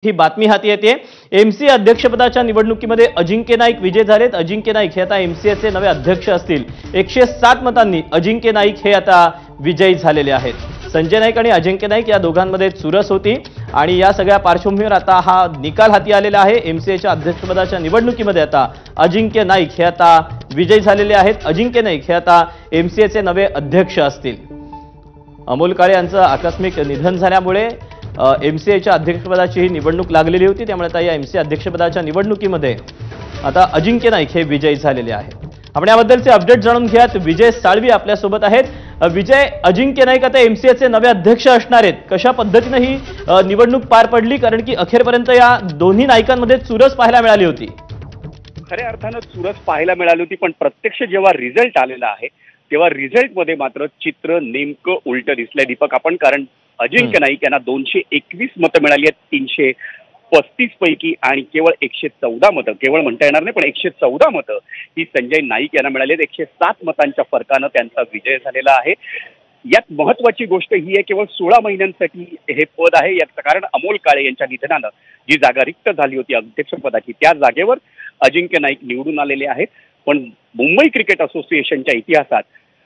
ही बातमी हाती येते। एमसीए अध्यक्षपदाच्या निवडणुकीमध्ये अजिंक्य नाईक विजय झालेत। अजिंक्य नाईक हे आता एमसीएचे नवे अध्यक्ष असतील। 107 मतांनी अजिंक्य नाईक हे आता विजयी झालेले आहेत। संजय नाईक आणि अजिंक्य नाईक या दोघांमध्ये चुरस होती आणि या सगळ्या पार्श्वभूमीवर आता हा निकाल हाती आलेला आहे। एमसीएच्या अध्यक्षपदाच्या निवडणुकीमध्ये आता अजिंक्य नाईक हे आता विजयी झालेले आहेत। अजिंक्य नाईक हे आता एमसीएचे नवे अध्यक्ष असतील। अमोल काळे यांचं आकस्मिक निधन झाल्यामुळे एमसीएच्या अध्यक्षपदाची ही निवडणूक लागलेली होती। त्यामुळे आता या एमसीए अध्यक्षपदाच्या निवडणुकीमध्ये आता अजिंक्य नाईक हे विजयी झालेले आहेत। आपण याबद्दलचे अपडेट जाणून घ्यात। विजय साळवी आपल्या सोबत आहेत। विजय, अजिंक्य नाईक आता एमसीएचे नवे अध्यक्ष असणार आहेत। कशा पद्धतीने ही निवडणूक पार पडली, कारण की अखेरपर्यंत या दोन्ही नायकांमध्ये चुरस पाहायला मिळाली होती? खऱ्या अर्थानं चुरस पाहायला मिळाली होती, पण प्रत्यक्ष जेव्हा रिझल्ट आलेला आहे तेव्हा रिझल्ट मध्ये मात्र चित्र नेमकं उलट दिसलंय दीपक आपण। कारण अजिंक्य नाईक यांना 221 मतं मिळाली आहेत 335 पैकी, आणि केवळ 114 मतं, केवळ म्हणता येणार नाही पण 114 मतं ही संजय नाईक यांना मिळाली आहेत। 107 मतांच्या फरकानं त्यांचा विजय झालेला आहे। यात महत्वाची गोष्ट ही आहे, केवळ 16 महिन्यांसाठी हे पद आहे। याचं कारण अमोल काळे यांच्या निधनानं जी जागा रिक्त झाली होती अध्यक्षपदाची, त्या जागेवर अजिंक्य नाईक निवडून आलेले आहेत। पण मुंबई क्रिकेट असोसिएशनच्या इतिहासात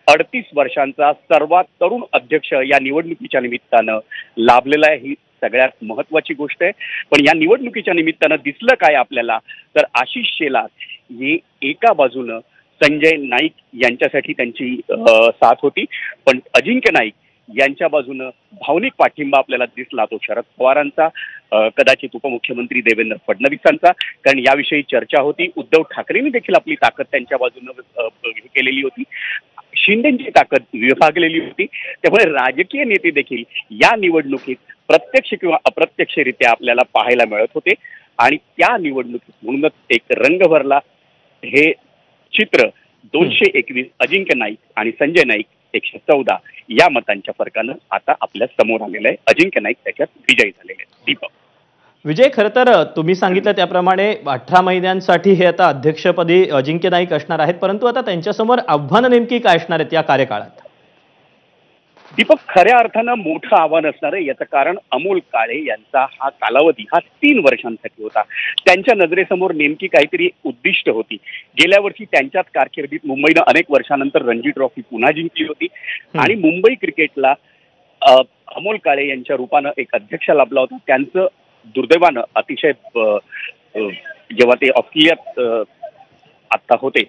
38 वर्षांचा सर्वात तरुण अध्यक्ष या निवडणुकीच्या निमित्तानं लाभलेला आहे, ही सगळ्यात महत्वाची गोष्ट आहे। पण या निवडणुकीच्या निमित्तानं दिसलं काय आपल्याला, तर आशिष शेलार हे एका बाजूनं संजय नाईक यांच्यासाठी त्यांची साथ होती, पण अजिंक्य नाईक यांच्या बाजूनं भावनिक पाठिंबा आपल्याला दिसला तो शरद पवारांचा, कदाचित उपमुख्यमंत्री देवेंद्र फडणवीसांचा, कारण याविषयी चर्चा होती। उद्धव ठाकरेंनी देखील आपली ताकद त्यांच्या बाजूनं केलेली होती, शिंदेची ताकद विभागलेली होती। त्यामुळे राजकीय नेते देखील या निवडणुकीत प्रत्यक्ष किंवा अप्रत्यक्षरित्या आपल्याला पाहायला मिळत होते, आणि त्या निवडणुकीत म्हणूनच एक रंग भरला। हे चित्र 221 अजिंक्य नाईक आणि संजय नाईक 114 या मतांच्या फरकानं आता आपल्या समोर आलेलं आहे। अजिंक्य नाईक त्याच्यात विजयी झालेले आहेत। दीपक, विजय, खरं तर तुम्ही सांगितलं त्याप्रमाणे 18 महिन्यांसाठी हे आता अध्यक्षपदी अजिंक्य नाईक असणार आहेत, परंतु आता त्यांच्यासमोर आव्हानं नेमकी काय असणार आहेत या कार्यकाळात? दीपक, खऱ्या अर्थानं मोठं आव्हान असणार आहे। याचं कारण अमोल काळे यांचा हा कालावधी हा 3 वर्षांसाठी होता। त्यांच्या नजरेसमोर नेमकी काहीतरी उद्दिष्ट होती। गेल्या वर्षी त्यांच्याच कारकिर्दीत मुंबईनं अनेक वर्षानंतर रणजी ट्रॉफी पुन्हा जिंकली होती, आणि मुंबई क्रिकेटला अमोल काळे यांच्या रूपानं एक अध्यक्ष लाभला होता। त्यांचं दुर्दैवानं अतिशय जेव्हा ते ऑस्ट्रेलियात आता होते